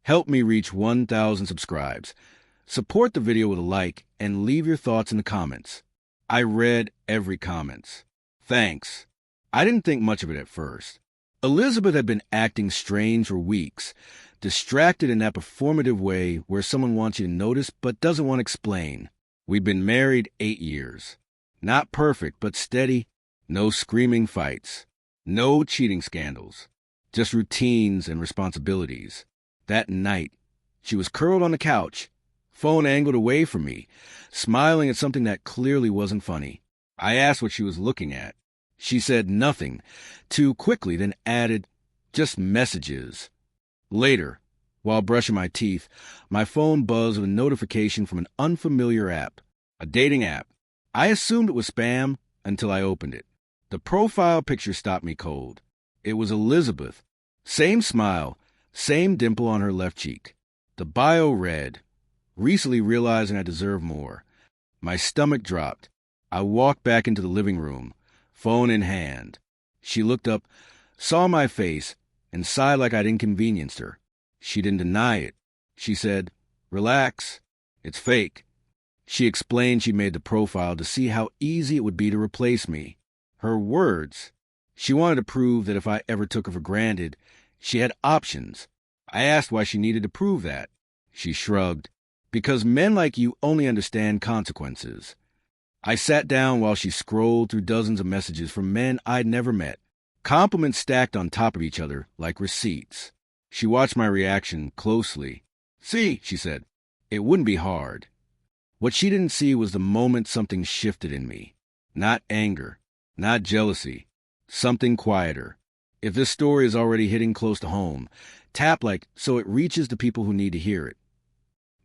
Help me reach 1,000 subscribes. Support the video with a like and leave your thoughts in the comments. I read every comment. Thanks. I didn't think much of it at first. Elizabeth had been acting strange for weeks, distracted in that performative way where someone wants you to notice but doesn't want to explain. We'd been married 8 years. Not perfect, but steady. No screaming fights. No cheating scandals. Just routines and responsibilities. That night, she was curled on the couch, phone angled away from me, smiling at something that clearly wasn't funny. I asked what she was looking at. She said nothing, too quickly, then added, just messages. Later, while brushing my teeth, my phone buzzed with a notification from an unfamiliar app, a dating app. I assumed it was spam until I opened it. The profile picture stopped me cold. It was Elizabeth. Same smile, same dimple on her left cheek. The bio read, recently realizing I deserve more. My stomach dropped. I walked back into the living room, phone in hand. She looked up, saw my face, and sighed like I'd inconvenienced her. She didn't deny it. She said, relax, it's fake. She explained she made the profile to see how easy it would be to replace me. Her words. She wanted to prove that if I ever took her for granted, she had options. I asked why she needed to prove that. She shrugged. Because men like you only understand consequences. I sat down while she scrolled through dozens of messages from men I'd never met. Compliments stacked on top of each other like receipts. She watched my reaction closely. See, she said, it wouldn't be hard. What she didn't see was the moment something shifted in me. Not anger, not jealousy, something quieter. If this story is already hitting close to home, tap like so it reaches the people who need to hear it.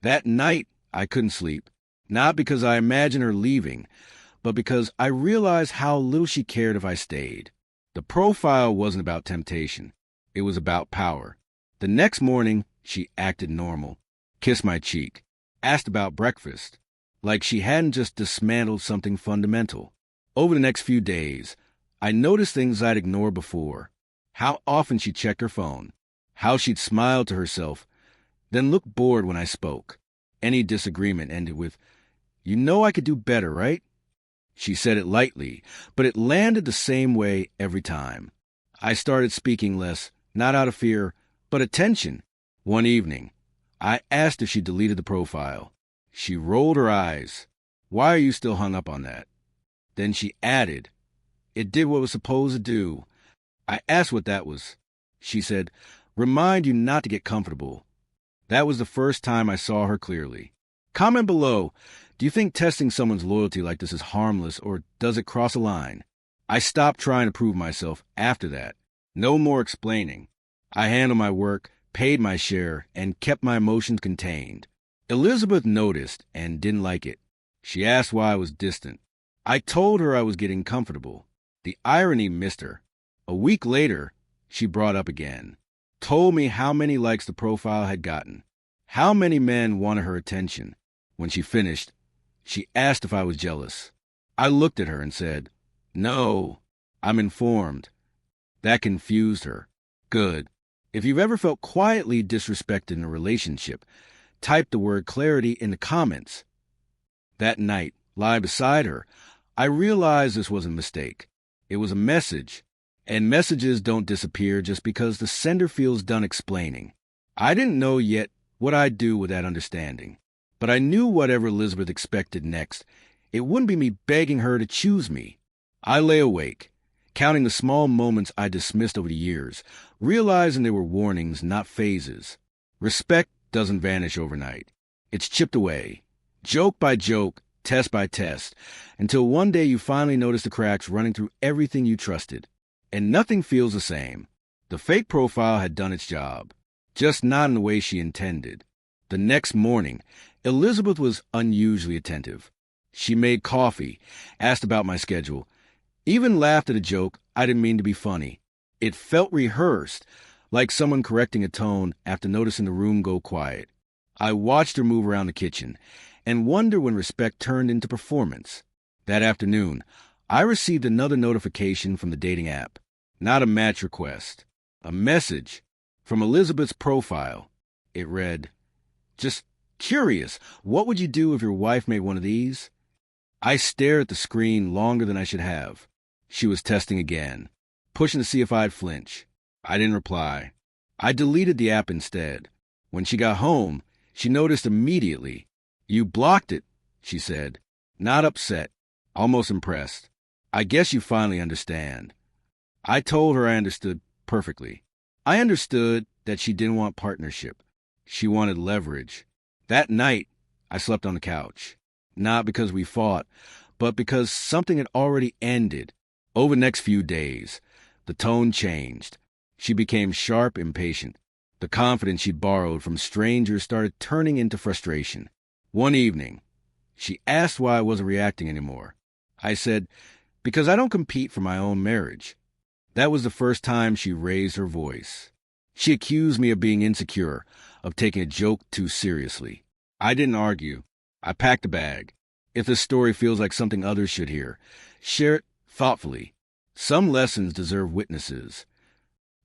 That night, I couldn't sleep. Not because I imagined her leaving, but because I realized how little she cared if I stayed. The profile wasn't about temptation. It was about power. The next morning, she acted normal, kissed my cheek, asked about breakfast, like she hadn't just dismantled something fundamental. Over the next few days, I noticed things I'd ignored before. How often she'd check her phone, how she'd smile to herself, then look bored when I spoke. Any disagreement ended with, you know I could do better, right? She said it lightly, but it landed the same way every time. I started speaking less, not out of fear, but attention. One evening, I asked if she deleted the profile. She rolled her eyes. Why are you still hung up on that? Then she added, it did what it was supposed to do. I asked what that was. She said, remind you not to get comfortable. That was the first time I saw her clearly. Comment below, do you think testing someone's loyalty like this is harmless or does it cross a line? I stopped trying to prove myself after that. No more explaining. I handled my work, paid my share, and kept my emotions contained. Elizabeth noticed and didn't like it. She asked why I was distant. I told her I was getting comfortable. The irony missed her. A week later, she brought up again. Told me how many likes the profile had gotten. How many men wanted her attention. When she finished, she asked if I was jealous. I looked at her and said, no, I'm informed. That confused her. Good. If you've ever felt quietly disrespected in a relationship, type the word clarity in the comments. That night, lying beside her, I realized this was a mistake. It was a message, and messages don't disappear just because the sender feels done explaining. I didn't know yet what I'd do with that understanding, but I knew whatever Elizabeth expected next, it wouldn't be me begging her to choose me. I lay awake, counting the small moments I dismissed over the years, realizing they were warnings, not phases. Respect doesn't vanish overnight. It's chipped away, joke by joke, test by test, until one day you finally notice the cracks running through everything you trusted. And nothing feels the same. The fake profile had done its job, just not in the way she intended. The next morning, Elizabeth was unusually attentive. She made coffee, asked about my schedule, even laughed at a joke I didn't mean to be funny. It felt rehearsed, like someone correcting a tone after noticing the room go quiet. I watched her move around the kitchen and wondered when respect turned into performance. That afternoon, I received another notification from the dating app. Not a match request. A message from Elizabeth's profile. It read, "Just curious, what would you do if your wife made one of these?" I stared at the screen longer than I should have. She was testing again, pushing to see if I'd flinch. I didn't reply. I deleted the app instead. When she got home, she noticed immediately. "You blocked it," she said. Not upset, almost impressed. "I guess you finally understand." I told her I understood perfectly. I understood that she didn't want partnership. She wanted leverage. That night, I slept on the couch. Not because we fought, but because something had already ended. Over the next few days, the tone changed. She became sharp, impatient. The confidence she'd borrowed from strangers started turning into frustration. One evening, she asked why I wasn't reacting anymore. I said, "Because I don't compete for my own marriage." That was the first time she raised her voice. She accused me of being insecure, of taking a joke too seriously. I didn't argue. I packed a bag. If this story feels like something others should hear, share it thoughtfully. Some lessons deserve witnesses.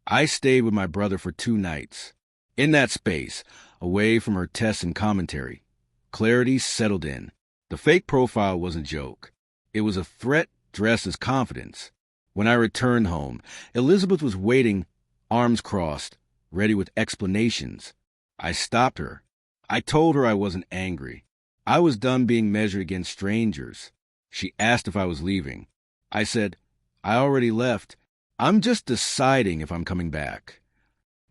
I stayed with my brother for 2 nights. In that space, away from her tests and commentary, clarity settled in. The fake profile wasn't a joke. It was a threat dressed as confidence. When I returned home, Elizabeth was waiting, arms crossed, ready with explanations. I stopped her. I told her I wasn't angry. I was done being measured against strangers. She asked if I was leaving. I said, "I already left. I'm just deciding if I'm coming back."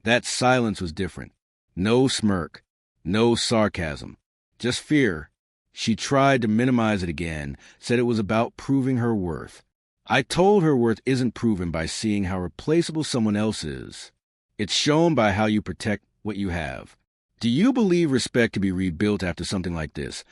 That silence was different. No smirk, no sarcasm, just fear. She tried to minimize it again, said it was about proving her worth. I told her worth isn't proven by seeing how replaceable someone else is. It's shown by how you protect what you have. Do you believe respect can be rebuilt after something like this?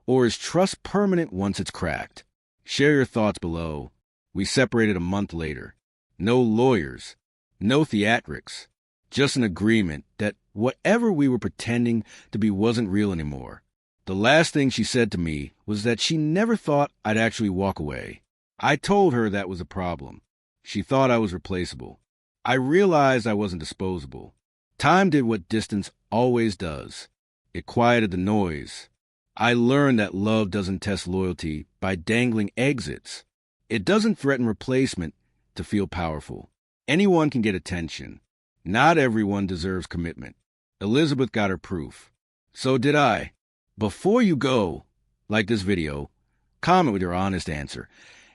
Or is trust permanent once it's cracked? Share your thoughts below. We separated a month later. No lawyers, no theatrics, just an agreement that whatever we were pretending to be wasn't real anymore. The last thing she said to me was that she never thought I'd actually walk away. I told her that was a problem. She thought I was replaceable. I realized I wasn't disposable. Time did what distance always does. It quieted the noise. I learned that love doesn't test loyalty by dangling exits. It doesn't threaten replacement to feel powerful. Anyone can get attention. Not everyone deserves commitment. Elizabeth got her proof. So did I. Before you go, like this video, comment with your honest answer,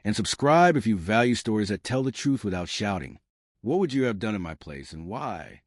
and subscribe if you value stories that tell the truth without shouting. What would you have done in my place and why?